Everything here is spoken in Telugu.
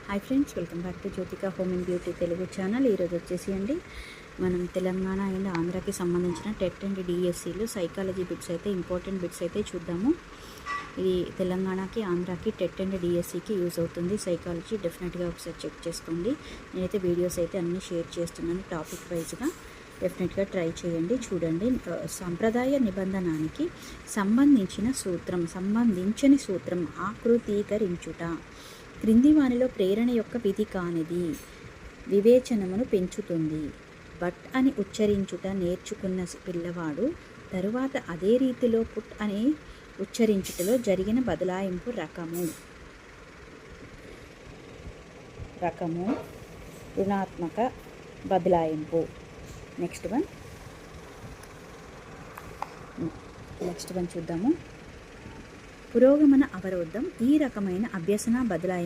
Hi friends, welcome back to Jyothika home and beauty Telugu channel. ఈరోజు వచ్చేసి అండి మనం తెలంగాణ అండ్ ఆంధ్రాకి సంబంధించిన టెట్ అండ్ డిఎస్సిలు సైకాలజీ బిట్స్ అయితే ఇంపార్టెంట్ బిట్స్ అయితే చూద్దాము. ఇది తెలంగాణకి ఆంధ్రాకి టెట్ అండ్ డిఎస్సికి యూజ్ అవుతుంది. సైకాలజీ డెఫినెట్గా ఒకసారి చెక్ చేసుకోండి. నేనైతే వీడియోస్ అయితే అన్నీ షేర్ చేస్తున్నాను టాపిక్ వైజ్గా. డెఫినెట్గా ట్రై చేయండి, చూడండి. సంప్రదాయ నిబంధనానికి సంబంధించని సూత్రం ఆకృతీకరించుట. క్రింది వానిలో ప్రేరణ యొక్క విధి కానిది. వివేచనమును పెంచుతుంది. బట్ అని ఉచ్చరించుట నేర్చుకున్న పిల్లవాడు తరువాత అదే రీతిలో పుట్ అని ఉచ్చరించుటలో జరిగిన బదలాయింపు రకము రుణాత్మక బదలాయింపు. నెక్స్ట్ వన్ చూద్దాము. పురోగమన అవరోధం ఈ రకమైన అభ్యసన బదలాయింపు